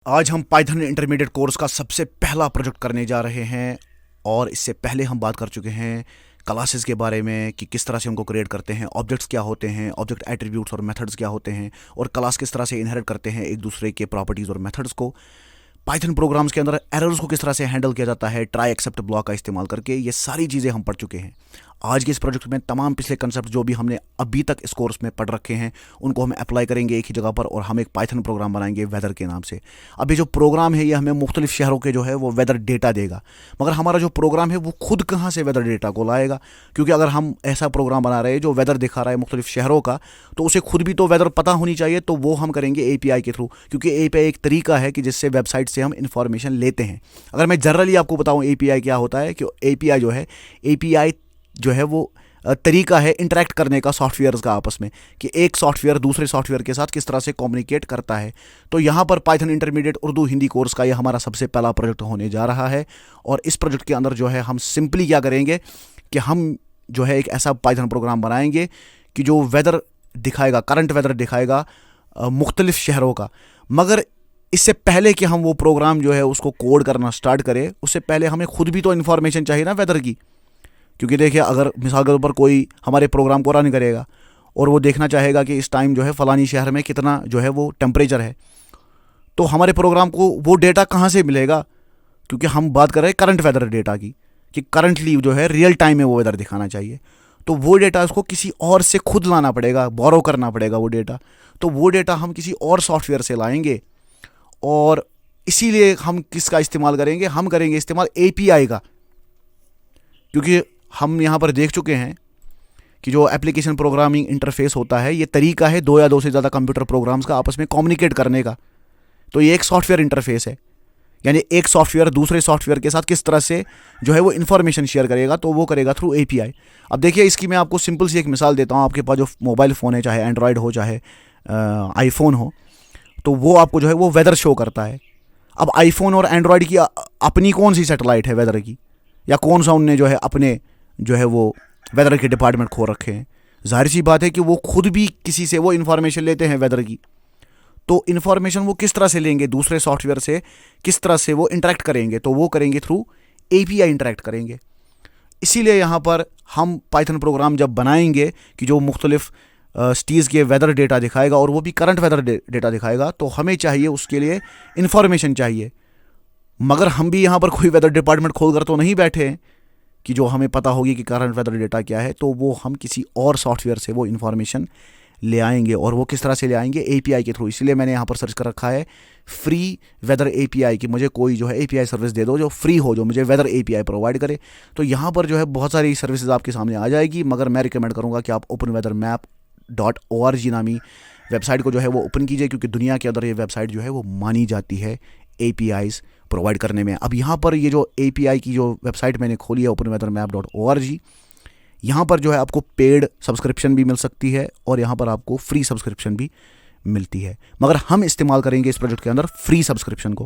आज हम Python intermediate course का सबसे पहला प्रोजेक्ट करने जा रहे हैं। और इससे पहले हम बात कर चुके हैं क्लासेस के बारे में कि किस तरह से उनको क्रिएट करते हैं, ऑब्जेक्ट्स क्या होते हैं, ऑब्जेक्ट एट्रीब्यूट्स और मेथड्स क्या होते हैं, और क्लास किस तरह से इनहेरिट करते हैं एक दूसरे के प्रॉपर्टीज़ और मेथड्स को। पाइथन प्रोग्राम्स के अंदर एरर्स को किस तरह से हैंडल किया जाता है ट्राई एक्सेप्ट ब्लॉक का इस्तेमाल करके, ये सारी चीज़ें हम पढ़ चुके हैं। आज के इस प्रोजेक्ट में तमाम पिछले कंसेप्ट जो भी हमने अभी तक इस कोर्स में पढ़ रखे हैं उनको हम अप्लाई करेंगे एक ही जगह पर, और हम एक पाइथन प्रोग्राम बनाएंगे वेदर के नाम से। अभी जो प्रोग्राम है ये हमें मुख्तलिफ शहरों के जो है वो वेदर डेटा देगा, मगर हमारा जो प्रोग्राम है वो खुद कहाँ से वेदर डेटा को लाएगा, क्योंकि अगर हम ऐसा प्रोग्राम बना रहे हैं जो वेदर दिखा रहा है मुख्तलिफ शहरों का, तो उसे खुद भी तो वेदर पता होनी चाहिए। तो वो हम करेंगे एपीआई के थ्रू, क्योंकि एपीआई एक तरीका है कि जिससे वेबसाइट से हम इंफॉर्मेशन लेते हैं। अगर मैं जनरली आपको बताऊं एपीआई क्या होता है, कि एपीआई जो है, एपीआई जो है वो तरीका है इंटरेक्ट करने का सॉफ्टवेयर्स का आपस में, कि एक सॉफ्टवेयर दूसरे सॉफ्टवेयर के साथ किस तरह से कम्युनिकेट करता है। तो यहाँ पर Python intermediate Urdu Hindi course का ये हमारा सबसे पहला प्रोजेक्ट होने जा रहा है। और इस प्रोजेक्ट के अंदर जो है हम सिंपली क्या करेंगे कि हम जो है एक ऐसा पाइथन प्रोग्राम बनाएंगे कि जो वेदर दिखाएगा, करंट वेदर दिखाएगा मुख्तलिफ शहरों का। मगर इससे पहले कि हम वो प्रोग्राम जो है उसको कोड करना स्टार्ट करें, उससे पहले हमें खुद भी तो इन्फॉर्मेशन चाहिए ना वेदर की। क्योंकि देखिए, अगर मिसाल के तौर पर कोई हमारे प्रोग्राम को रन करेगा और वो देखना चाहेगा कि इस टाइम जो है फ़लानी शहर में कितना जो है वो टेम्परेचर है, तो हमारे प्रोग्राम को वो डेटा कहाँ से मिलेगा? क्योंकि हम बात कर रहे हैं करंट वेदर डेटा की, कि करंटली जो है रियल टाइम में वो वेदर दिखाना चाहिए। तो वो डेटा उसको किसी और से खुद लाना पड़ेगा, बोरो करना पड़ेगा वो डेटा। तो वो डेटा हम किसी और सॉफ्टवेयर से लाएंगे, और इसीलिए हम किसका इस्तेमाल करेंगे? हम करेंगे इस्तेमाल एपीआई का। क्योंकि हम यहाँ पर देख चुके हैं कि जो एप्लीकेशन प्रोग्रामिंग इंटरफेस होता है, ये तरीका है दो या दो से ज़्यादा कंप्यूटर प्रोग्राम्स का आपस में कम्युनिकेट करने का। तो ये एक सॉफ्टवेयर इंटरफेस है, यानी एक सॉफ्टवेयर दूसरे सॉफ्टवेयर के साथ किस तरह से जो है वो इन्फॉर्मेशन शेयर करेगा, तो वो करेगा थ्रू एपीआई। अब देखिए, इसकी मैं आपको सिंपल सी एक मिसाल देता हूँ। आपके पास जो मोबाइल फ़ोन है, चाहे एंड्रॉयड हो चाहे आईफोन हो, तो वो आपको जो है वो वेदर शो करता है। अब आईफोन और एंड्रॉयड की अपनी कौन सी सैटेलाइट है वेदर की, या कौन सा उनने जो है अपने जो है वो वेदर के डिपार्टमेंट खोल रखे हैं? जाहिर सी बात है कि वो खुद भी किसी से वो इन्फॉर्मेशन लेते हैं वेदर की। तो इन्फॉर्मेशन वो किस तरह से लेंगे? दूसरे सॉफ्टवेयर से किस तरह से वो इंटरेक्ट करेंगे? तो वो करेंगे थ्रू एपीआई इंटरेक्ट करेंगे। इसीलिए यहाँ पर हम पाइथन प्रोग्राम जब बनाएंगे कि जो मुख्तलिफ सिटीज़ के वेदर डेटा दिखाएगा, और वो भी करंट वेदर डेटा दिखाएगा, तो हमें चाहिए उसके लिए इन्फॉर्मेशन चाहिए। मगर हम भी यहाँ पर कोई वेदर डिपार्टमेंट खोल कर तो नहीं बैठे हैं कि जो हमें पता होगी कि करंट वेदर डेटा क्या है। तो वो हम किसी और सॉफ्टवेयर से वो इन्फॉर्मेशन ले आएंगे, और वो किस तरह से ले आएंगे? एपीआई के थ्रू। इसलिए मैंने यहाँ पर सर्च कर रखा है फ्री वेदर एपीआई, कि मुझे कोई जो है एपीआई सर्विस दे दो जो फ्री हो, जो मुझे वेदर एपीआई प्रोवाइड करे। तो यहाँ पर जो है बहुत सारी सर्विसेज आपके सामने आ जाएगी, मगर मैं रिकमेंड करूँगा कि आप ओपन वेदर मैप .org नामी वेबसाइट को जो है वो ओपन कीजिए, क्योंकि दुनिया के अंदर ये वेबसाइट जो है वो मानी जाती है एपीआईज प्रोवाइड करने में। अब यहाँ पर ये जो एपीआई की जो वेबसाइट मैंने खोली है ओपन वेदर मैप .org, यहाँ पर जो है आपको पेड सब्सक्रिप्शन भी मिल सकती है, और यहाँ पर आपको फ्री सब्सक्रिप्शन भी मिलती है। मगर हम इस्तेमाल करेंगे इस प्रोजेक्ट के अंदर फ्री सब्सक्रिप्शन को,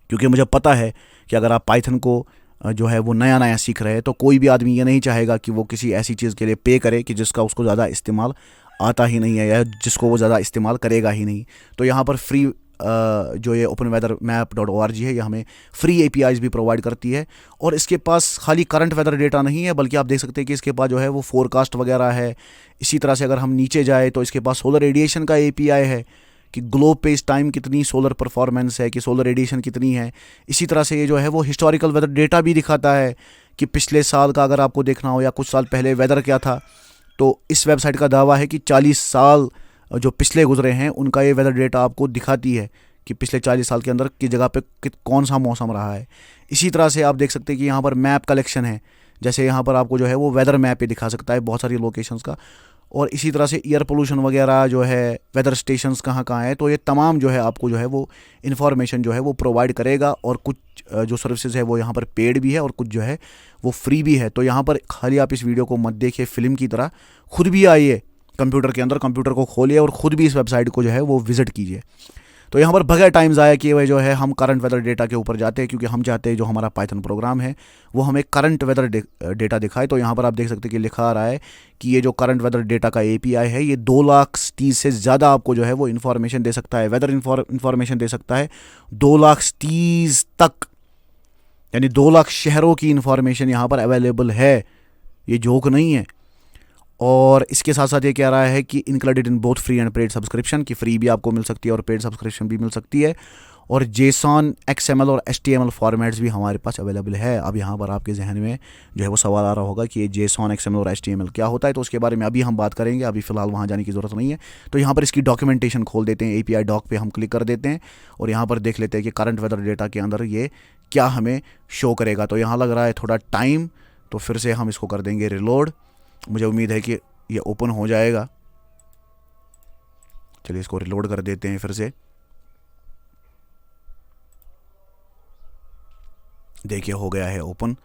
क्योंकि मुझे पता है कि अगर आप पाइथन को जो है वो नया नया सीख रहे हैं, तो कोई भी आदमी ये नहीं चाहेगा कि वो किसी ऐसी चीज़ के लिए पे करे कि जिसका उसको ज़्यादा इस्तेमाल आता ही नहीं है, या जिसको वो ज़्यादा इस्तेमाल करेगा ही नहीं। तो यहाँ पर फ्री जो ये ओपन वेदर मैप .org है, ये हमें फ्री एपीआईज भी प्रोवाइड करती है। और इसके पास खाली करंट वेदर डेटा नहीं है, बल्कि आप देख सकते हैं कि इसके पास जो है वो फोरकास्ट वगैरह है। इसी तरह से अगर हम नीचे जाए तो इसके पास सोलर रेडिएशन का एपीआई है, कि ग्लोब पे इस टाइम कितनी सोलर परफॉर्मेंस है, कि सोलर रेडिएशन कितनी है। इसी तरह से ये जो है वो हिस्टोरिकल वेदर डेटा भी दिखाता है, कि पिछले साल का अगर आपको देखना हो या कुछ साल पहले वेदर क्या था। तो इस वेबसाइट का दावा है कि 40 साल जो पिछले गुजरे हैं उनका ये वेदर डेटा आपको दिखाती है, कि पिछले 40 साल के अंदर किस जगह पे कौन सा मौसम रहा है। इसी तरह से आप देख सकते हैं कि यहाँ पर मैप कलेक्शन है, जैसे यहाँ पर आपको जो है वो वेदर मैप पे दिखा सकता है बहुत सारी लोकेशंस का। और इसी तरह से एयर पोल्यूशन वगैरह जो है, वेदर स्टेशंस कहाँ कहाँ है, तो ये तमाम जो है आपको जो है वो इन्फॉर्मेशन जो है वो प्रोवाइड करेगा। और कुछ जो सर्विसेज है वो यहाँ पर पेड भी है, और कुछ जो है वो फ्री भी है। तो यहाँ पर खाली आप इस वीडियो को मत देखिए फिल्म की तरह, खुद भी आइए कंप्यूटर के अंदर, कंप्यूटर को खोलिए और ख़ुद भी इस वेबसाइट को जो है वो विज़िट कीजिए। तो यहाँ पर बगैर टाइम ज़ाया किए हुए जो है हम करंट वेदर डेटा के ऊपर जाते हैं, क्योंकि हम चाहते हैं जो हमारा पाइथन प्रोग्राम है वो हमें करंट वेदर डेटा दिखाए। तो यहाँ पर आप देख सकते हैं कि लिखा आ रहा है कि ये जो करंट वेदर डेटा का एपीआई है ये 2,30,000 से ज़्यादा आपको जो है वो इन्फॉर्मेशन दे सकता है, वेदर इन्फॉर्मेशन दे सकता है 2,30,000 तक, यानी 2,00,000 शहरों की इन्फॉर्मेशन यहाँ पर अवेलेबल है, ये जोक नहीं है। और इसके साथ साथ ये कह रहा है कि included in both free and paid subscription, की फ्री भी आपको मिल सकती है और पेड सब्सक्रिप्शन भी मिल सकती है। और जेसन, एक्सएमएल और एचटीएमएल फॉर्मेट्स भी हमारे पास अवेलेबल है। अब यहाँ पर आपके जहन में जो है वो सवाल आ रहा होगा कि ये जेसन, एक्सएमएल और एचटीएमएल क्या होता है, तो उसके बारे में अभी हम बात करेंगे, अभी फ़िलहाल वहाँ जाने की ज़रूरत नहीं है। तो यहाँ पर इसकी डॉक्यूमेंटेशन खोल देते हैं, एपीआई डॉक पे हम क्लिक कर देते हैं और यहाँ पर देख लेते हैं कि करंट वेदर डेटा के अंदर ये क्या हमें शो करेगा। तो यहाँ लग रहा है थोड़ा टाइम, तो फिर से हम इसको कर देंगे रिलोड। मुझे उम्मीद है कि ये ओपन हो जाएगा। चलिए इसको रिलोड कर देते हैं फिर से। देखिए हो गया है ओपन।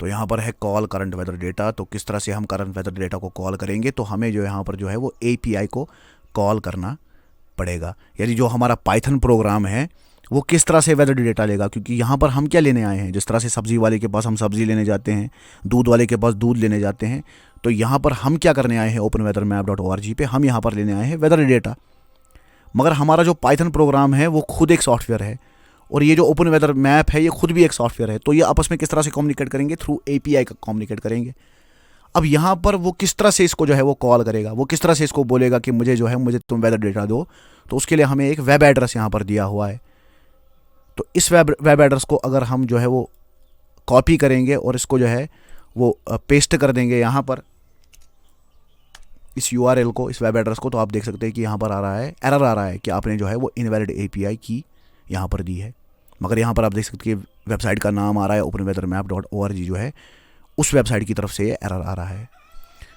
तो यहाँ पर है कॉल करंट वेदर डेटा। तो किस तरह से हम करंट वेदर डेटा को कॉल करेंगे, तो हमें जो यहाँ पर जो है वो एपीआई को कॉल करना पड़ेगा, यानी जो हमारा पाइथन प्रोग्राम है वो किस तरह से वेदर डेटा लेगा। क्योंकि यहाँ पर हम क्या लेने आए हैं, जिस तरह से सब्ज़ी वाले के पास हम सब्ज़ी लेने जाते हैं, दूध वाले के पास दूध लेने जाते हैं, तो यहाँ पर हम क्या करने आए हैं openweathermap.org पे, हम यहाँ पर लेने आए हैं वेदर डेटा। मगर हमारा जो पाइथन प्रोग्राम है वो खुद एक सॉफ्टवेयर है और ये जो ओपन वेदर मैप है ये खुद भी एक सॉफ्टवेयर है। तो ये आपस में किस तरह से कम्युनिकेट करेंगे, थ्रू एपीआई का कम्युनिकेट करेंगे। अब यहाँ पर वो किस तरह से इसको जो है वो कॉल करेगा, वो किस तरह से इसको बोलेगा कि मुझे जो है मुझे तुम वेदर डेटा दो, तो उसके लिए हमें एक वेब एड्रेस यहाँ पर दिया हुआ है। तो इस वेब एड्रेस को अगर हम जो है वो कॉपी करेंगे और इसको जो है वो पेस्ट कर देंगे यहाँ पर, इस यूआरएल को, इस वेब एड्रेस को, तो आप देख सकते हैं कि यहाँ पर आ रहा है, एरर आ रहा है कि आपने जो है वो इनवैलिड एपीआई की यहाँ पर दी है। मगर यहाँ पर आप देख सकते हैं कि वेबसाइट का नाम आ रहा है openweathermap.org, जो है उस वेबसाइट की तरफ से ये एरर आ रहा है।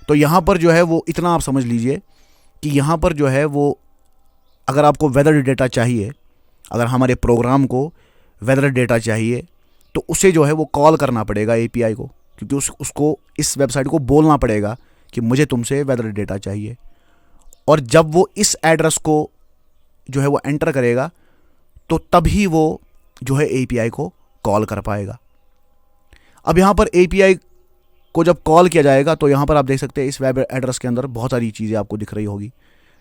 तो यहाँ पर जो है वो इतना आप समझ लीजिए कि यहाँ पर जो है वो अगर आपको वेदर डेटा चाहिए, अगर हमारे प्रोग्राम को वेदर डेटा चाहिए, तो उसे जो है वो कॉल करना पड़ेगा एपीआई को, क्योंकि उसको इस वेबसाइट को बोलना पड़ेगा कि मुझे तुमसे वेदर डेटा चाहिए। और जब वो इस एड्रेस को जो है वो एंटर करेगा तो तभी वो जो है एपीआई को कॉल कर पाएगा। अब यहाँ पर एपीआई को जब कॉल किया जाएगा तो यहाँ पर आप देख सकते हैं इस वेब एड्रेस के अंदर बहुत सारी चीज़ें आपको दिख रही होगी,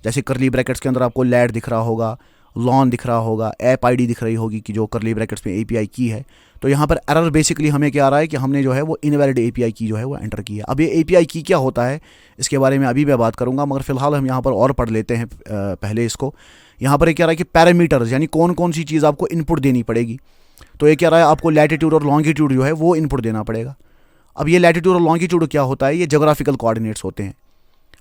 जैसे करली ब्रैकेट्स के अंदर आपको लैट दिख रहा होगा, लॉन दिख रहा होगा, ऐप आईडी दिख रही होगी कि जो करली ब्रैकेट्स में एपीआई की है। तो यहाँ पर एरर बेसिकली हमें क्या आ रहा है कि हमने जो है वो इनवैलिड एपीआई की जो है वो एंटर की है। अब ये एपीआई की क्या होता है इसके बारे में अभी मैं बात करूँगा, मगर फिलहाल हम यहाँ पर और पढ़ लेते हैं पहले इसको। यहाँ पर ये कह रहा है कि पैरामीटर्स, यानी कौन कौन सी चीज़ आपको इनपुट देनी पड़ेगी। तो ये कह रहा है आपको लैटिट्यूड और लॉन्गिट्यूड जो है वो इनपुट देना पड़ेगा। अब ये लैटिट्यूड और लॉन्गिट्यूड क्या होता है, ये जोग्राफिकल कोऑर्डिनेट्स होते हैं।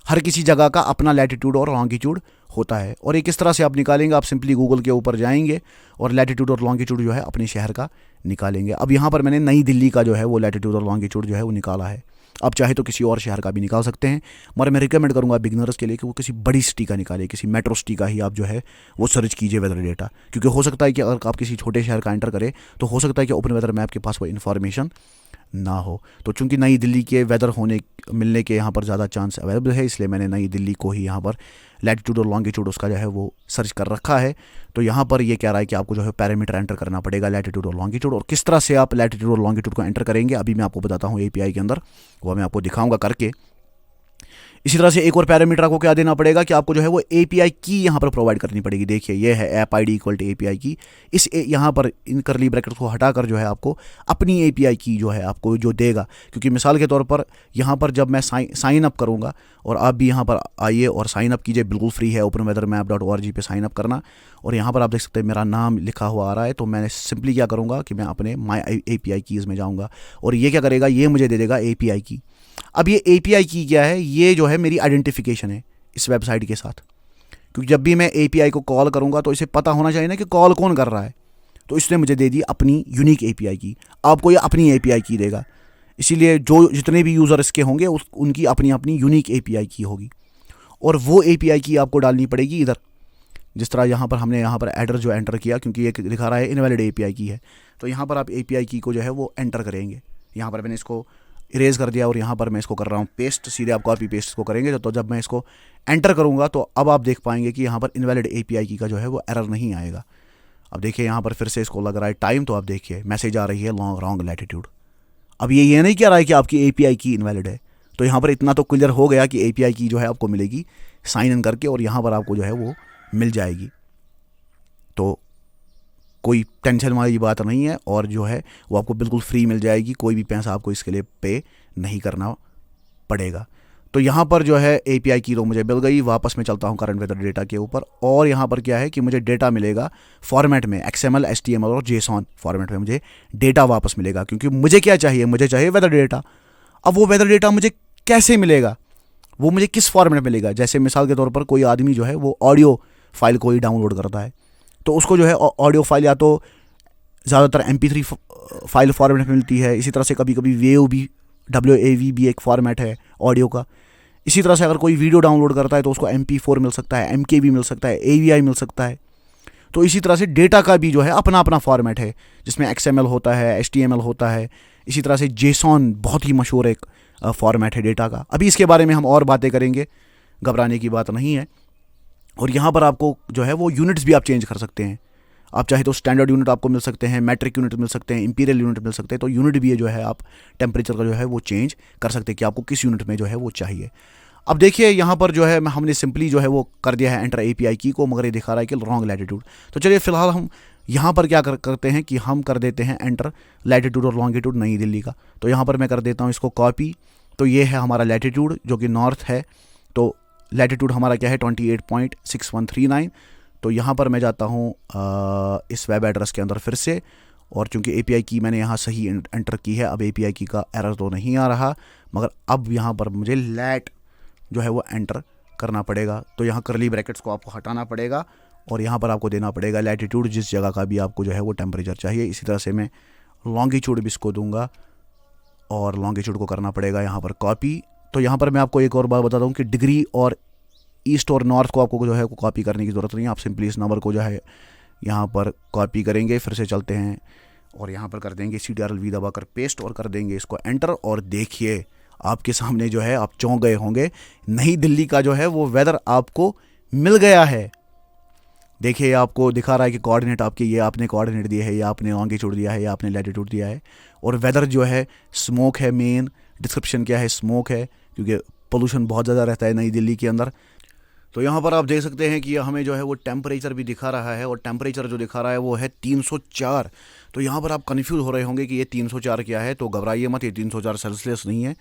हर किसी जगह का अपना लैटिट्यूड और लॉन्गिट्यूड होता है और ये किस तरह से आप निकालेंगे, आप सिंपली गूगल के ऊपर जाएंगे और लैटिट्यूड और लॉन्गिट्यूड जो है अपने शहर का निकालेंगे। अब यहाँ पर मैंने नई दिल्ली का जो है वो लैटिट्यूड और लॉन्गिट्यूड जो है वो निकाला है। आप चाहे तो किसी और शहर का भी निकाल सकते हैं, मगर मैं रिकमेंड करूँगा बिगिनर्स के लिए कि वो किसी बड़ी सिटी का निकाले, किसी मेट्रो सिटी का ही आप जो है वो सर्च कीजिए वेदर डेटा। क्योंकि हो सकता है कि अगर आप किसी छोटे शहर का एंटर करें तो हो सकता है कि ओपन वेदर मैप के पास वो इन्फॉर्मेशन ना हो। तो चूंकि नई दिल्ली के वेदर मिलने के यहाँ पर ज़्यादा चांस अवेलेबल है, इसलिए मैंने नई दिल्ली को ही यहाँ पर लैटिट्यूड और लॉन्गिट्यूड उसका जो है वो सर्च कर रखा है। तो यहाँ पर ये कह रहा है कि आपको जो है पैरामीटर एंटर करना पड़ेगा लैटिट्यूड और लॉन्गिट्यूड, और किस तरह से आप लैटिट्यूड और लॉन्गिट्यूड को एंटर करेंगे अभी मैं आपको बताता हूँ एपीआई के अंदर, वो मैं आपको दिखाऊंगा करके। इसी तरह से एक और पैरामीटर आपको क्या देना पड़ेगा कि आपको जो है वो एपीआई की यहाँ पर प्रोवाइड करनी पड़ेगी। देखिए ये है app ID equal to API की, इस यहाँ पर इन करली ब्रैकेट्स को हटाकर जो है आपको अपनी एपीआई की जो है आपको जो देगा। क्योंकि मिसाल के तौर पर यहाँ पर जब मैं साइन अप करूँगा, और आप भी यहाँ पर आइए और साइन अप कीजिए, बिल्कुल फ्री है openweathermap.org पे साइन अप करना। और यहाँ पर आप देख सकते हैं मेरा नाम लिखा हुआ आ रहा है, तो मैं सिंपली क्या करूँगा कि मैं अपने माई एपीआई कीज़ में जाऊँगा और ये क्या करेगा, ये मुझे दे देगा एपीआई की। अब ये एपीआई की क्या है, ये जो है मेरी आइडेंटिफिकेशन है इस वेबसाइट के साथ, क्योंकि जब भी मैं एपीआई को कॉल करूंगा तो इसे पता होना चाहिए ना कि कॉल कौन कर रहा है। तो इसने मुझे दे दी अपनी यूनिक एपीआई की, आपको ये अपनी एपीआई की देगा। इसीलिए जो जितने भी यूज़र इसके होंगे उनकी अपनी अपनी यूनिक एपीआई की होगी, और वो एपीआई की आपको डालनी पड़ेगी इधर। जिस तरह यहाँ पर हमने यहाँ पर एड्रेस जो एंटर किया, क्योंकि ये दिखा रहा है इनवैलिड एपीआई की है, तो यहाँ पर आप एपीआई की को जो है वो एंटर करेंगे। यहाँ पर मैंने इसको इरेज कर दिया और यहाँ पर मैं इसको कर रहा हूँ पेस्ट, सीधे आप कॉपी पेस्ट इसको करेंगे तो जब मैं इसको एंटर करूँगा तो अब आप देख पाएंगे कि यहाँ पर इनवैलिड API की का जो है वो एरर नहीं आएगा। अब देखिए यहाँ पर फिर से इसको लग रहा है टाइम, तो आप देखिए मैसेज आ रही है रॉन्ग लैटिट्यूड। अब ये नहीं कह रहा है कि आपकी API की इनवैलिड है। तो यहाँ पर इतना तो क्लियर हो गया कि API की जो है आपको मिलेगी साइन इन करके, और यहाँ पर आपको जो है वो मिल जाएगी। तो कोई टेंशन वाली बात नहीं है, और जो है वो आपको बिल्कुल फ्री मिल जाएगी, कोई भी पैसा आपको इसके लिए पे नहीं करना पड़ेगा। तो यहाँ पर जो है API की तो मुझे मिल गई। वापस मैं चलता हूँ करंट वेदर डेटा के ऊपर, और यहाँ पर क्या है कि मुझे डेटा मिलेगा फॉर्मेट में, XML, HTML और JSON फॉर्मेट में मुझे डेटा वापस मिलेगा, क्योंकि मुझे क्या चाहिए, मुझे चाहिए वेदर डेटा। अब वो वेदर डेटा मुझे कैसे मिलेगा, वो मुझे किस फॉर्मेट में मिलेगा। जैसे मिसाल के तौर पर कोई आदमी जो है वो ऑडियो फाइल कोई डाउनलोड करता है, तो उसको जो है ऑडियो फाइल या तो ज़्यादातर MP3 फाइल फॉर्मेट में मिलती है। इसी तरह से कभी कभी WAV भी एक फॉर्मेट है ऑडियो का। इसी तरह से अगर कोई वीडियो डाउनलोड करता है तो उसको MP4 मिल सकता है, MKV मिल सकता है, AVI मिल सकता है। तो इसी तरह से डेटा का भी जो है अपना अपना फॉर्मेट है, जिसमें XML होता है, HTML होता है। इसी तरह से JSON बहुत ही मशहूर एक फॉर्मेट है डेटा का। अभी इसके बारे में हम और बातें करेंगे, घबराने की बात नहीं है। और यहाँ पर आपको जो है वो यूनिट्स भी आप चेंज कर सकते हैं। आप चाहे तो स्टैंडर्ड यूनिट आपको मिल सकते हैं, मैट्रिक यूनिट मिल सकते हैं, इंपीरियल यूनिट मिल सकते हैं। तो यूनिट भी ये जो है आप टेम्परेचर का जो है वो चेंज कर सकते हैं कि आपको किस यूनिट में जो है वो चाहिए। अब देखिए यहाँ पर जो है हमने सिंपली जो है वो कर दिया है एंटर API की को, मगर ये दिखा रहा है कि रॉन्ग लैटिट्यूड। तो चलिए फिलहाल हम यहाँ पर क्या करते हैं कि हम कर देते हैं एंटर लैटिट्यूड और लॉन्गिट्यूड नई दिल्ली का। तो यहाँ पर मैं कर देता हूँ इसको कॉपी। तो ये है हमारा लैटिट्यूड जो कि नॉर्थ है, तो लैटिट्यूड हमारा क्या है 28.6139। तो यहाँ पर मैं जाता हूँ इस वेब एड्रेस के अंदर फिर से, और चूंकि API की मैंने यहाँ सही एंटर की है, अब API की का एरर तो नहीं आ रहा, मगर अब यहाँ पर मुझे लैट जो है वो एंटर करना पड़ेगा। तो यहाँ करली ब्रैकेट्स को आपको हटाना पड़ेगा, और यहाँ पर आपको देना पड़ेगा लैटिट्यूड, जिस जगह का भी आपको जो है वो टेम्परेचर चाहिए। इसी तरह से मैं लॉन्गिट्यूड भी इसको दूंगा, और लॉन्गिट्यूड को करना पड़ेगा यहाँ पर कॉपी। तो यहाँ पर मैं आपको एक और बात बताता हूँ कि डिग्री और ईस्ट और नॉर्थ को आपको जो है वो कॉपी करने की ज़रूरत नहीं है। आप सिंपली इस नंबर को जो है यहाँ पर कॉपी करेंगे, फिर से चलते हैं और यहाँ पर कर देंगे CTRL-V दबाकर पेस्ट, और कर देंगे इसको एंटर। और देखिए आपके सामने जो है आप चौंक गए होंगे, नई दिल्ली का जो है वो वेदर आपको मिल गया है। देखिए आपको दिखा रहा है कि कोऑर्डिनेट आपके ये आपने कोऑर्डिनेट दिए है, ये आपने लॉन्गिट्यूड दिया है, ये आपने लैटिट्यूड दिया है, और वेदर जो है स्मोक है। मेन डिस्क्रिप्शन क्या है, स्मोक है, क्योंकि पोल्यूशन बहुत ज़्यादा रहता है नई दिल्ली के अंदर। तो यहाँ पर आप देख सकते हैं कि हमें जो है वो टेम्परेचर भी दिखा रहा है, और टेम्परेचर जो दिखा रहा है वो है 304। तो यहाँ पर आप कन्फ्यूज़ हो रहे होंगे कि ये 304 क्या है, तो घबराइए मत, ये 304 सेल्सियस नहीं है,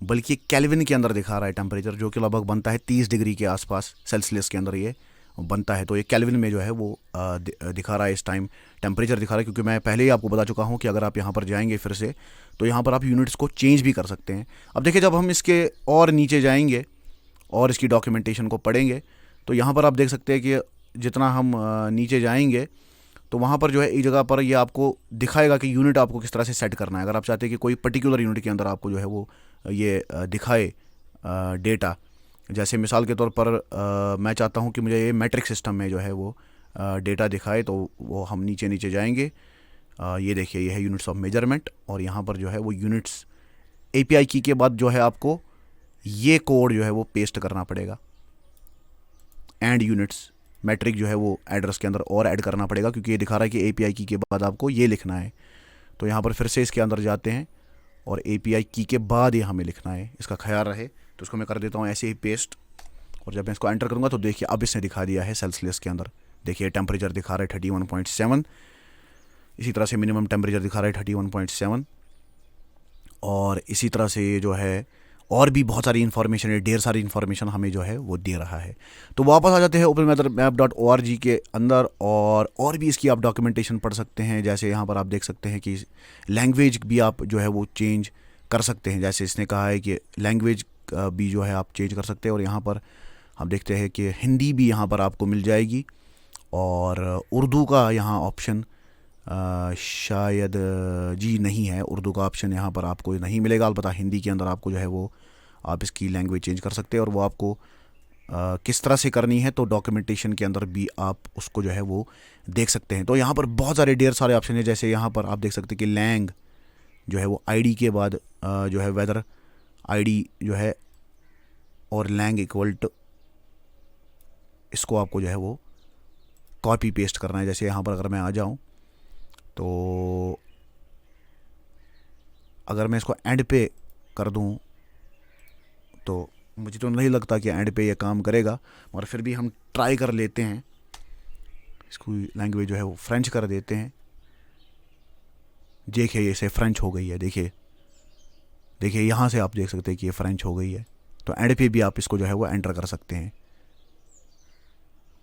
बल्कि केल्विन के अंदर दिखा रहा है टेम्परेचर, जो कि लगभग बनता है 30 डिग्री के आसपास सेल्सियस के अंदर ये बनता है। तो ये केल्विन में जो है वो दिखा रहा है इस टाइम, टेम्परेचर दिखा रहा है। क्योंकि मैं पहले ही आपको बता चुका हूँ कि अगर आप यहाँ पर जाएंगे फिर से, तो यहाँ पर आप यूनिट्स को चेंज भी कर सकते हैं। अब देखिए जब हम इसके और नीचे जाएंगे और इसकी डॉक्यूमेंटेशन को पढ़ेंगे, तो यहाँ पर आप देख सकते हैं कि जितना हम नीचे जाएंगे तो वहाँ पर जो है एक जगह पर ये आपको दिखाएगा कि यूनिट आपको किस तरह से सेट करना है। अगर आप चाहते हैं कि कोई पर्टिकुलर यूनिट के अंदर आपको जो है वो ये दिखाए डेटा, जैसे मिसाल के तौर पर मैं चाहता हूँ कि मुझे ये मैट्रिक सिस्टम में जो है वो डेटा दिखाए, तो वो हम नीचे नीचे जाएंगे। ये देखिए ये है यूनिट्स ऑफ मेजरमेंट, और यहाँ पर जो है वो यूनिट्स API की के बाद जो है आपको ये कोड जो है वो पेस्ट करना पड़ेगा, एंड यूनिट्स मैट्रिक जो है वो एड्रेस के अंदर और ऐड करना पड़ेगा, क्योंकि ये दिखा रहा है कि API की के बाद आपको ये लिखना है। तो यहाँ पर फिर से इसके अंदर जाते हैं, और API की के बाद ये हमें लिखना है, इसका ख्याल रहे। तो इसको मैं कर देता हूँ ऐसे ही पेस्ट, और जब मैं इसको एंटर करूँगा तो देखिए अब इसने दिखा दिया है सेल्सियस के अंदर। देखिए टेम्परेचर दिखा रहा है 31.7, इसी तरह से मिनिमम टेम्परेचर दिखा रहा है 31.7, और इसी तरह से ये जो है और भी बहुत सारी इन्फॉर्मेशन है, ढेर सारी इन्फॉर्मेशन हमें जो है वो दे रहा है। तो वापस आ जाते हैं openweathermap.org के अंदर, और भी इसकी आप डॉक्यूमेंटेशन पढ़ सकते हैं। जैसे यहाँ पर आप देख सकते हैं कि लैंग्वेज भी आप जो है वो चेंज कर सकते हैं। जैसे इसने कहा है कि लैंग्वेज भी जो है आप चेंज कर सकते हैं, और यहाँ पर हम देखते हैं कि हिंदी भी यहाँ पर आपको मिल जाएगी, और उर्दू का यहाँ ऑप्शन शायद जी नहीं है, उर्दू का ऑप्शन यहाँ पर आपको नहीं मिलेगा। अलबत्ता हिंदी के अंदर आपको जो है वो आप इसकी लैंग्वेज चेंज कर सकते हैं, और वो आपको किस तरह से करनी है तो डॉक्यूमेंटेशन के अंदर भी आप उसको जो है वो देख सकते हैं। तो यहाँ पर बहुत सारे ढेर सारे ऑप्शन है। जैसे यहाँ पर आप देख सकते हैं कि लैंग जो है वो आईडी के बाद जो है वेदर आईडी जो है और लैंग इक्वल टू, इसको आपको जो है वो कॉपी पेस्ट करना है। जैसे यहाँ पर अगर मैं आ जाऊँ तो अगर मैं इसको एंड पे कर दूँ तो मुझे तो नहीं लगता कि एंड पे ये काम करेगा, मगर फिर भी हम ट्राई कर लेते हैं। इसको लैंग्वेज जो है वो फ्रेंच कर देते हैं। देखिए ये से फ्रेंच हो गई है, देखिए देखिए यहाँ से आप देख सकते हैं कि ये फ्रेंच हो गई है। तो एंड पे भी आप इसको जो है वो एंटर कर सकते हैं।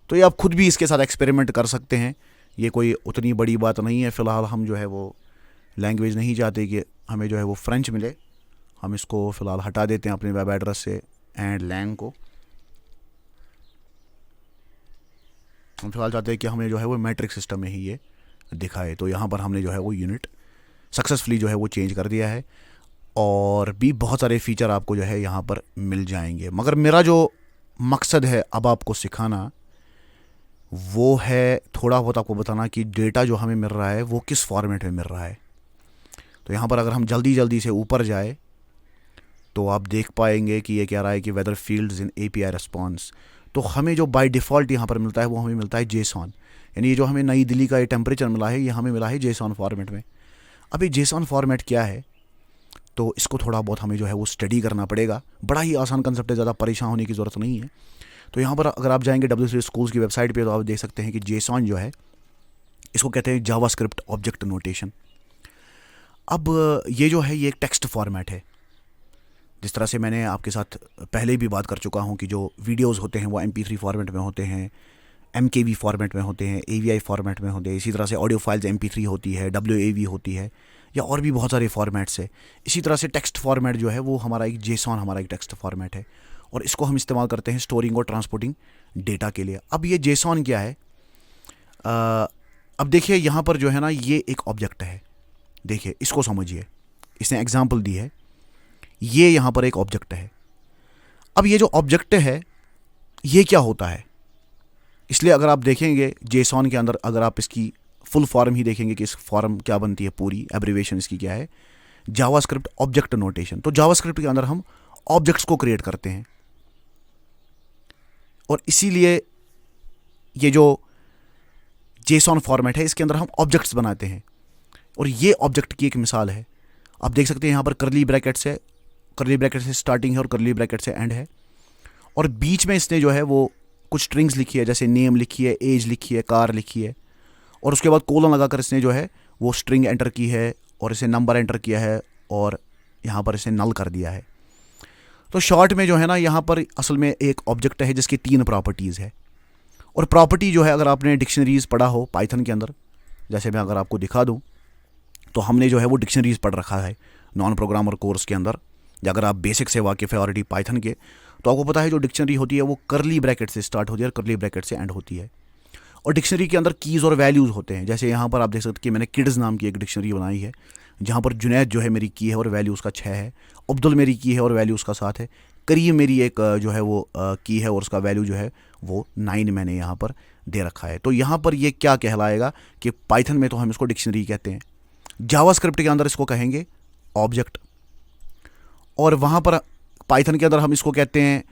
तो ये आप खुद भी इसके साथ एक्सपेरिमेंट कर सकते हैं, ये कोई उतनी बड़ी बात नहीं है। फ़िलहाल हम जो है वो लैंग्वेज नहीं चाहते कि हमें जो है वो फ्रेंच मिले, हम इसको फ़िलहाल हटा देते हैं अपने वेब एड्रेस से एंड लैंग को। हम फिलहाल चाहते हैं कि हमें जो है वो मैट्रिक सिस्टम में ही ये दिखाए। तो यहाँ पर हमने जो है वो यूनिट सक्सेसफुली जो है वो चेंज कर दिया है, और भी बहुत सारे फीचर आपको जो है यहाँ पर मिल जाएंगे। मगर मेरा जो मकसद है अब आपको सिखाना वो है थोड़ा बहुत आपको बताना कि डेटा जो हमें मिल रहा है वो किस फॉर्मेट में मिल रहा है। तो यहाँ पर अगर हम जल्दी जल्दी से ऊपर जाए तो आप देख पाएंगे कि ये कह रहा है कि weather fields in API response. तो हमें जो बाय डिफ़ॉल्ट यहाँ पर मिलता है वो हमें मिलता है जेसॉन, यानी ये जो हमें नई दिल्ली का ये टेम्परेचर मिला है ये हमें मिला है जेसॉन फॉर्मेट में। अब ये जेसॉन फॉर्मेट क्या है, तो इसको थोड़ा बहुत हमें जो है वो स्टडी करना पड़ेगा। बड़ा ही आसान कंसेप्ट है, ज़्यादा परेशान होने की ज़रूरत नहीं है। तो यहाँ पर अगर आप जाएंगे W3 स्कूल्स की वेबसाइट पे तो आप देख सकते हैं कि जेसॉन जो है इसको कहते हैं जावास्क्रिप्ट ऑब्जेक्ट नोटेशन। अब ये जो है ये एक टेक्स्ट फॉर्मेट है। जिस तरह से मैंने आपके साथ पहले भी बात कर चुका हूँ कि जो वीडियोज़ होते हैं वो MP3 फॉर्मेट में होते हैं, MKV फॉर्मेट में होते हैं, AVI फॉर्मेट में होते हैं। इसी तरह से ऑडियो फाइल्स MP3 होती है, WAV होती है, या और भी बहुत सारे फॉर्मेट्स है। इसी तरह से टेक्स्ट फॉर्मेट जो है वो हमारा एक जेसॉन हमारा एक टेक्स्ट फॉर्मेट है, और इसको हम इस्तेमाल करते हैं स्टोरिंग और ट्रांसपोर्टिंग डेटा के लिए। अब ये जेसॉन क्या है, अब देखिए यहाँ पर जो है ना ये एक ऑब्जेक्ट है। देखिए इसको समझिए, इसने एग्जांपल दी है, ये यहाँ पर एक ऑब्जेक्ट है। अब ये जो ऑब्जेक्ट है ये क्या होता है, इसलिए अगर आप देखेंगे जेसॉन के अंदर, अगर आप इसकी फुल फॉर्म ही देखेंगे कि इस फॉर्म क्या बनती है, पूरी एब्रिविएशन इसकी क्या है, जावास्क्रिप्ट ऑब्जेक्ट नोटेशन। तो जावास्क्रिप्ट के अंदर हम ऑब्जेक्ट्स को क्रिएट करते हैं, और इसीलिए ये जो जेसॉन फॉर्मेट है इसके अंदर हम ऑब्जेक्ट्स बनाते हैं, और ये ऑब्जेक्ट की एक मिसाल है। आप देख सकते हैं यहाँ पर करली ब्रैकेट्स है, करली ब्रैकेट से स्टार्टिंग है और करली ब्रैकेट से एंड है, और बीच में इसने जो है वो कुछ स्ट्रिंग्स लिखी है, जैसे नेम लिखी है, एज लिखी है, कार लिखी है, और उसके बाद कोलन लगाकर इसने जो है वो स्ट्रिंग एंटर की है, और इसे नंबर एंटर किया है, और यहाँ पर इसे नल कर दिया है। तो शॉर्ट में जो है ना यहाँ पर असल में एक ऑब्जेक्ट है जिसकी 3 प्रॉपर्टीज़ है। और प्रॉपर्टी जो है, अगर आपने डिक्शनरीज़ पढ़ा हो पाइथन के अंदर, जैसे मैं अगर आपको दिखा दूँ तो हमने जो है वो डिक्शनरीज़ पढ़ रखा है नॉन प्रोग्रामर कोर्स के अंदर। या अगर आप बेसिक से वाकिफ़ है ऑलरेडी पाइथन के, तो आपको पता है जो डिक्शनरी होती है वो करली ब्रैकेट से स्टार्ट होती है और करली ब्रैकेट से एंड होती है। और डिक्शनरी के अंदर कीज़ और वैल्यूज़ होते हैं। जैसे यहाँ पर आप देख सकते हैं कि मैंने किड्स नाम की एक डिक्शनरी बनाई है, जहाँ पर जुनैद जो है मेरी की है और वैल्यू उसका 6 है, अब्दुल मेरी की है और वैल्यू उसका 7 है, करीम मेरी एक जो है वो की है और उसका वैल्यू जो है वो 9 मैंने यहाँ पर दे रखा है। तो यहाँ पर ये क्या कहलाएगा कि पाइथन में तो हम इसको डिक्शनरी कहते हैं, जावास्क्रिप्ट के अंदर इसको कहेंगे ऑब्जेक्ट, और वहाँ पर पाइथन के अंदर हम इसको कहते हैं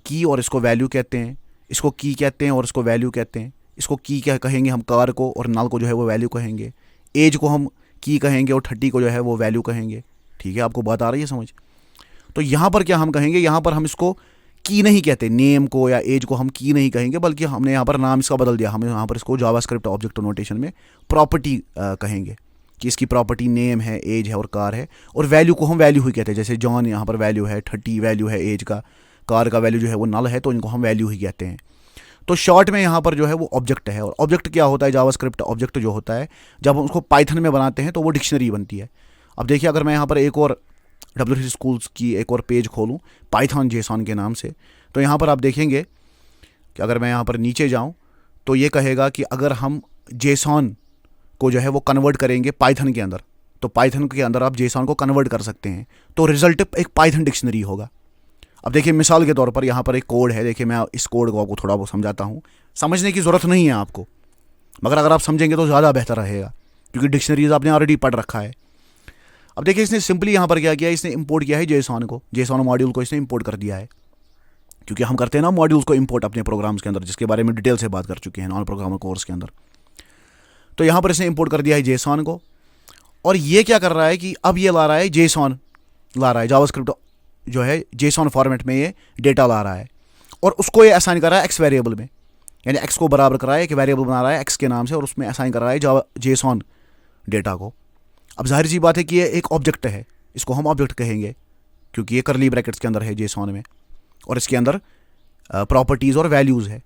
की और इसको वैल्यू कहते हैं, इसको की कहते हैं और इसको वैल्यू कहते हैं। इसको की क्या कहेंगे हम कार को, और नल को जो है वो वैल्यू कहेंगे। एज को हम की कहेंगे और 30 को जो है वो वैल्यू कहेंगे। ठीक है, आपको बात आ रही है समझ। तो यहाँ पर क्या हम कहेंगे, यहाँ पर हम इसको की नहीं कहते, नेम को या एज को हम की नहीं कहेंगे, बल्कि हमने यहाँ पर नाम इसका बदल दिया। हम यहाँ पर इसको जावास्क्रिप्ट ऑब्जेक्ट नोटेशन में प्रॉपर्टी कहेंगे कि इसकी प्रॉपर्टी नेम है, एज है और कार है, और वैल्यू को हम वैल्यू ही कहते हैं। जैसे जॉन यहाँ पर वैल्यू है, 30 वैल्यू है एज का, कार का वैल्यू जो है वो नल है, तो इनको हम वैल्यू ही कहते हैं। तो शॉर्ट में यहाँ पर जो है वो ऑब्जेक्ट है। और ऑब्जेक्ट क्या होता है, जावास्क्रिप्ट ऑब्जेक्ट जो होता है जब हम उसको पाइथन में बनाते हैं तो वो डिक्शनरी बनती है। अब देखिए अगर मैं यहाँ पर एक और W3 स्कूल्स की एक और पेज खोलूँ पाइथन जेसॉन के नाम से, तो यहाँ पर आप देखेंगे कि अगर मैं यहाँ पर नीचे जाऊँ तो ये कहेगा कि अगर हम जेसॉन को जो है वो कन्वर्ट करेंगे पाइथन के अंदर, तो पाइथन के अंदर आप जेसॉन को कन्वर्ट कर सकते हैं, तो रिजल्ट एक पाइथन डिक्शनरी होगा। अब देखिए मिसाल के तौर पर यहाँ पर एक कोड है, देखिए मैं इस कोड को आपको थोड़ा बहुत समझाता हूँ, समझने की ज़रूरत नहीं है आपको, मगर अगर आप समझेंगे तो ज़्यादा बेहतर रहेगा, क्योंकि डिक्शनरीज आपने ऑलरेडी पढ़ रखा है। अब देखिए इसने सिंपली यहाँ पर क्या किया, इसने इंपोर्ट किया है जेसॉन को, जेसॉन मॉड्यूल को इसने इंपोर्ट कर दिया है, क्योंकि हम करते हैं ना मॉड्यूल्स को इंपोर्ट अपने प्रोग्राम्स के अंदर, जिसके बारे में डिटेल से बात कर चुके हैं नॉन प्रोग्रामर कोर्स के अंदर। तो यहाँ पर इसने इंपोर्ट कर दिया है जेसॉन को, और ये क्या कर रहा है कि अब ये ला रहा है जेसॉन, ला रहा है जावास्क्रिप्ट जो है जेसॉन फॉर्मेट में ये डेटा ला रहा है, और उसको ये असाइन कर रहा है एक्स वेरिएबल में, यानी एक्स को बराबर कर रहा है, एक वेरिएबल बना रहा है एक्स के नाम से, और उसमें असाइन कर रहा है जावा जेसॉन डेटा को। अब जाहिर सी बात है कि ये एक ऑब्जेक्ट है, इसको हम ऑब्जेक्ट कहेंगे, क्योंकि ये करली ब्रैकेट्स के अंदर है जेसॉन में, और इसके अंदर प्रॉपर्टीज़ और वैल्यूज़ है,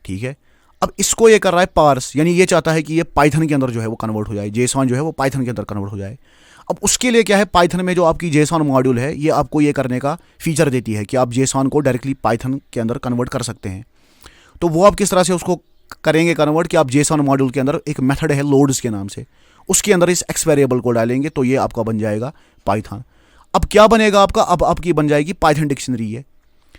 ठीक है। अब इसको ये कर रहा है पार्स, यानी ये चाहता है कि ये पाइथन के अंदर जो है वो कन्वर्ट हो जाए, जेसॉन जो है वो पाइथन के अंदर कन्वर्ट हो जाए। अब उसके लिए क्या है, पाइथन में जो आपकी जेसॉन मॉड्यूल है ये आपको ये करने का फीचर देती है कि आप जेसॉन को डायरेक्टली पाइथन के अंदर कन्वर्ट कर सकते हैं। तो वो आप किस तरह से उसको करेंगे कन्वर्ट, कि आप जेसॉन मॉड्यूल के अंदर एक मेथड है लोड्स के नाम से, उसके अंदर इस एक्स वेरिएबल को डालेंगे तो ये आपका बन जाएगा पाइथन। अब क्या बनेगा आपका, अब आपकी बन जाएगी पाइथन डिक्शनरी है,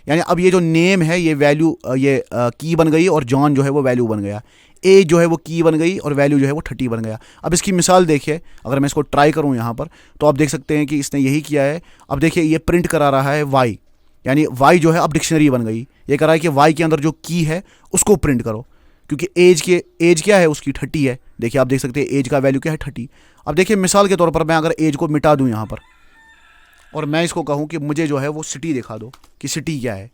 यानी अब ये जो नेम है ये वैल्यू, ये की बन गई, और जॉन जो है वो वैल्यू बन गया, एज जो है वो की बन गई, और वैल्यू जो है वो 30 बन गया। अब इसकी मिसाल देखिए, अगर मैं इसको ट्राई करूं यहाँ पर, तो आप देख सकते हैं कि इसने यही किया है। अब देखिए ये प्रिंट करा रहा है वाई, यानी वाई जो है अब डिक्शनरी बन गई, ये कह रहा है कि वाई के अंदर जो की है उसको प्रिंट करो, क्योंकि एज क्या है उसकी 30 है। देखिए आप देख सकते हैं एज का वैल्यू क्या है 30। अब देखिए मिसाल के तौर पर मैं अगर एज को मिटा दूं यहाँ पर, और मैं इसको कहूँ कि मुझे जो है वो सिटी दिखा दो कि सिटी क्या है,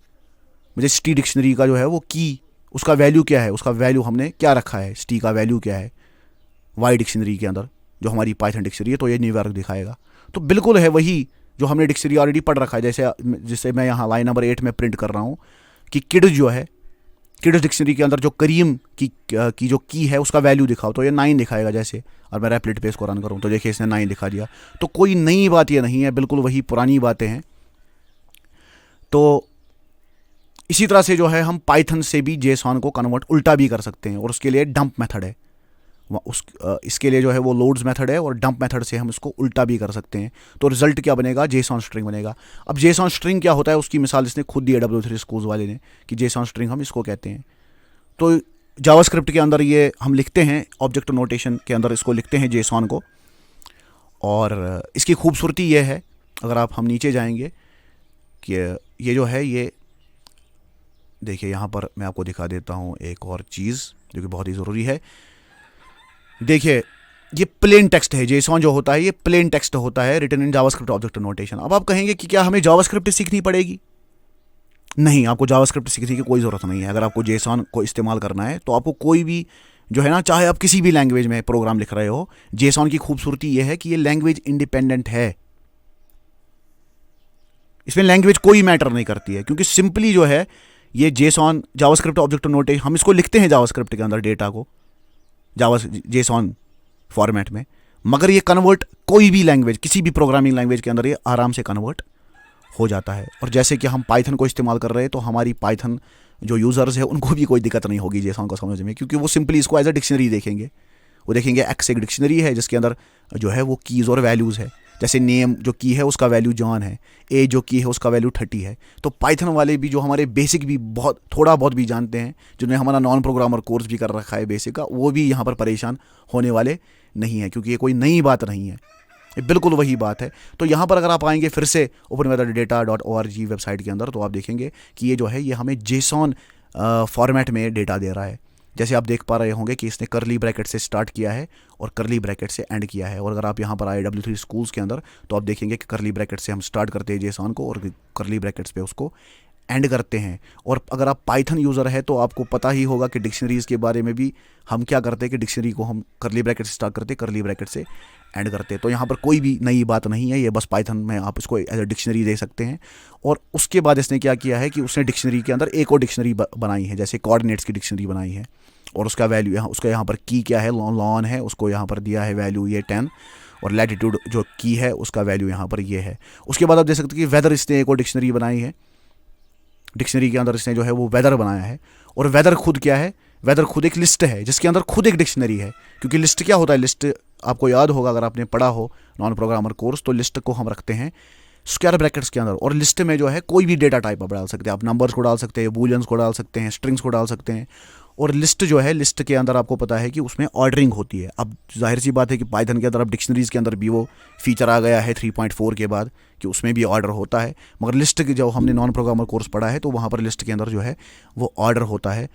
मुझे सिटी डिक्शनरी का जो है वो की, उसका वैल्यू क्या है, उसका वैल्यू हमने क्या रखा है, सिटी का वैल्यू क्या है वाई डिक्शनरी के अंदर जो हमारी पाइथन डिक्शनरी है, तो ये न्यूयॉर्क दिखाएगा। तो बिल्कुल है वही जो हमने डिक्शनरी ऑलरेडी पढ़ रखा है, जैसे मैं यहाँ लाइन नंबर 8 में प्रिंट कर रहा हूँ कि किड जो है, किड्स डिक्शनरी के अंदर जो करीम की जो की है उसका वैल्यू दिखाओ, तो ये 9 दिखाएगा जैसे, और मैं रैपलेट पे इसको रन करूँ तो देखिए इसने 9 दिखा दिया। तो कोई नई बात ये नहीं है, बिल्कुल वही पुरानी बातें हैं। तो इसी तरह से जो है हम पाइथन से भी जेसॉन को कन्वर्ट उल्टा भी कर सकते हैं, और उसके लिए डंप मेथड है, इसके लिए जो है वो लोड्स मेथड है, और डंप मेथड से हम इसको उल्टा भी कर सकते हैं। तो रिजल्ट क्या बनेगा, जेसॉन स्ट्रिंग बनेगा। अब जेसॉन स्ट्रिंग क्या होता है उसकी मिसाल इसने खुद दी है W3 स्कूल्स वाले ने, कि जेसॉन स्ट्रिंग हम इसको कहते हैं। तो जावास्क्रिप्ट के अंदर ये हम लिखते हैं, ऑब्जेक्ट नोटेशन के अंदर इसको लिखते हैं जेसॉन को। और इसकी खूबसूरती ये है, अगर आप हम नीचे जाएंगे कि ये जो है, ये देखिए यहाँ पर मैं आपको दिखा देता हूँ एक और चीज़ जो कि बहुत ही ज़रूरी है। देखिए ये प्लेन टेक्स्ट है, जेसॉन जो होता है ये प्लेन टेक्स्ट होता है, written in JavaScript object notation. अब आप कहेंगे कि क्या हमें जावास्क्रिप्ट सीखनी पड़ेगी? नहीं, आपको जावास्क्रिप्ट सीखने की कोई ज़रूरत नहीं है। अगर आपको जेसॉन को इस्तेमाल करना है तो आपको कोई भी जो है ना, चाहे आप किसी भी लैंग्वेज में प्रोग्राम लिख रहे हो, जेसॉन की खूबसूरती ये है कि ये लैंग्वेज इंडिपेंडेंट है, इसमें लैंग्वेज कोई मैटर नहीं करती है, क्योंकि सिंपली जो है ये जेसॉन जावास्क्रिप्ट ऑब्जेक्ट नोटेशन, हम इसको लिखते हैं जावास्क्रिप्ट के अंदर डेटा को जेसॉन फॉर्मेट में, मगर ये कन्वर्ट कोई भी लैंग्वेज, किसी भी प्रोग्रामिंग लैंग्वेज के अंदर ये आराम से कन्वर्ट हो जाता है। और जैसे कि हम पाइथन को इस्तेमाल कर रहे हैं, तो हमारी पाइथन जो यूज़र्स है उनको भी कोई दिक्कत नहीं होगी जेसॉन को समझने में, क्योंकि वो सिंपली इसको एज अ डिक्शनरी देखेंगे। वो देखेंगे एक्स एक डिक्शनरी है जिसके अंदर जो है वो कीज़ और वैल्यूज़ है, जैसे नेम जो की है उसका वैल्यू जॉन है, ए जो की है उसका वैल्यू 30 है। तो पाइथन वाले भी जो हमारे बेसिक भी बहुत थोड़ा बहुत भी जानते हैं, जिन्होंने हमारा नॉन प्रोग्रामर कोर्स भी कर रखा है बेसिक का, वो भी यहाँ पर परेशान होने वाले नहीं है, क्योंकि ये कोई नई बात नहीं है, ये बिल्कुल वही बात है। तो यहाँ पर अगर आप आएंगे फिर से openweatherdata.org वेबसाइट के अंदर, तो आप देखेंगे कि ये जो है ये हमें जेसॉन फॉर्मेट में डेटा दे रहा है। जैसे आप देख पा रहे होंगे कि इसने करली ब्रैकेट से स्टार्ट किया है और करली ब्रैकेट से एंड किया है। और अगर आप यहाँ पर आए W3 स्कूल्स के अंदर, तो आप देखेंगे कि करली ब्रैकेट से हम स्टार्ट करते हैं जेसॉन को, और करली ब्रैकेट्स पे उसको एंड करते हैं। और अगर आप पाइथन यूज़र है तो आपको पता ही होगा कि डिक्शनरीज़ के बारे में भी हम क्या करते हैं कि डिक्शनरी को हम करली ब्रैकेट से स्टार्ट करते, करली ब्रैकेट से एंड करते। तो यहाँ पर कोई भी नई बात नहीं है, ये बस पाइथन में आप इसको एज अ डिक्शनरी दे सकते हैं। और उसके बाद इसने क्या किया है कि उसने डिक्शनरी के अंदर एक और डिक्शनरी बनाई है, जैसे कोऑर्डिनेट्स की डिक्शनरी बनाई है, और उसका वैल्यू यहाँ, उसका यहाँ पर की क्या है, लॉन है, उसको यहाँ पर दिया है वैल्यू ये 10, और लैटिट्यूड जो की है उसका वैल्यू यहाँ पर ये है। उसके बाद आप देख सकते हैं कि वेदर इसने एक और डिक्शनरी बनाई है, डिक्शनरी के अंदर इसने जो है वो वेदर बनाया है। और वेदर खुद क्या है, वेदर खुद एक लिस्ट है जिसके अंदर खुद एक डिक्शनरी है। क्योंकि लिस्ट क्या होता है, लिस्ट आपको याद होगा अगर आपने पढ़ा हो नॉन प्रोग्रामर कोर्स, तो लिस्ट को हम रखते हैं स्क्वायर ब्रैकेट्स के अंदर, और लिस्ट में जो है कोई भी डेटा टाइप आप डाल सकते हैं, आप नंबर्स को डाल सकते हैं, बूलियंस को डाल सकते हैं, स्ट्रिंग्स को डाल सकते हैं, और लिस्ट जो है, लिस्ट के अंदर आपको पता है कि उसमें ऑर्डरिंग होती है। अब जाहिर सी बात है कि पाइथन के अंदर अब डिक्शनरीज़ के अंदर भी वो फीचर आ गया है 3.4 के बाद कि उसमें भी ऑर्डर होता है। मगर लिस्ट की जो हमने नॉन प्रोग्रामर कोर्स पढ़ा है तो वहाँ पर लिस्ट के अंदर जो है वो ऑर्डर होता है।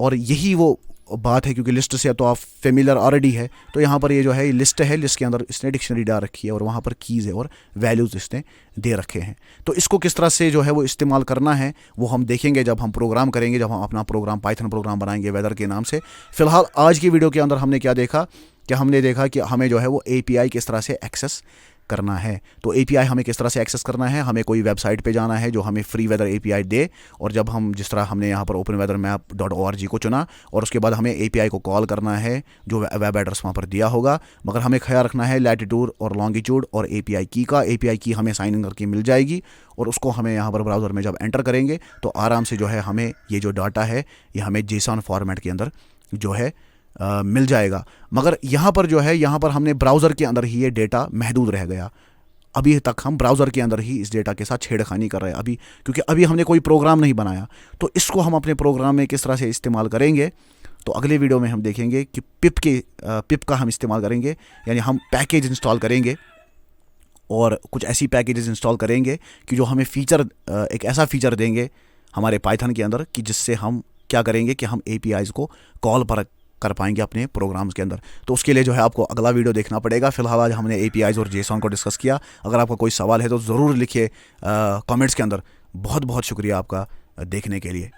और यही वो बात है, क्योंकि लिस्ट से तो आप फेमिलियर ऑलरेडी है, तो यहाँ पर ये जो है लिस्ट है, लिस्ट के अंदर इसने डिक्शनरी डाल रखी है और वहाँ पर कीज़ है और वैल्यूज़ इसने दे रखे हैं। तो इसको किस तरह से जो है वो इस्तेमाल करना है वो हम देखेंगे जब हम प्रोग्राम करेंगे, जब हम अपना प्रोग्राम पाइथन प्रोग्राम बनाएंगे वेदर के नाम से। फ़िलहाल आज की वीडियो के अंदर हमने क्या देखा कि हमने देखा कि हमें जो है वो API किस तरह से एक्सेस करना है। तो API हमें किस तरह से एक्सेस करना है, हमें कोई वेबसाइट पे जाना है जो हमें फ्री वेदर API दे, और जब हम जिस तरह हमने यहाँ पर openweathermap.org को चुना और उसके बाद हमें API को कॉल करना है जो वेब एड्रेस वहाँ पर दिया होगा। मगर हमें ख्याल रखना है लैटिट्यूड और लॉन्गिट्यूड और API की का। API की हमें साइन इन करके मिल जाएगी और उसको हमें यहाँ पर ब्राउज़र में जब एंटर करेंगे तो आराम से जो है हमें ये जो डाटा है ये हमें JSON फॉर्मेट के अंदर जो है मिल जाएगा। मगर यहाँ पर जो है, यहाँ पर हमने ब्राउज़र के अंदर ही ये डेटा महदूद रह गया। अभी तक हम ब्राउज़र के अंदर ही इस डेटा के साथ छेड़खानी कर रहे हैं अभी, क्योंकि अभी हमने कोई प्रोग्राम नहीं बनाया। तो इसको हम अपने प्रोग्राम में किस तरह से इस्तेमाल करेंगे तो अगले वीडियो में हम देखेंगे कि पिप का हम इस्तेमाल करेंगे, यानी हम पैकेज इंस्टॉल करेंगे और कुछ ऐसी पैकेजेस इंस्टॉल करेंगे कि जो हमें फ़ीचर, एक ऐसा फ़ीचर देंगे हमारे पाइथन के अंदर कि जिससे हम क्या करेंगे कि हम APIs को कॉल पर कर पाएंगे अपने प्रोग्राम्स के अंदर। तो उसके लिए जो है आपको अगला वीडियो देखना पड़ेगा। फिलहाल आज हमने APIs और JSON को डिस्कस किया। अगर आपका कोई सवाल है तो ज़रूर लिखिए कमेंट्स के अंदर। बहुत बहुत शुक्रिया आपका देखने के लिए।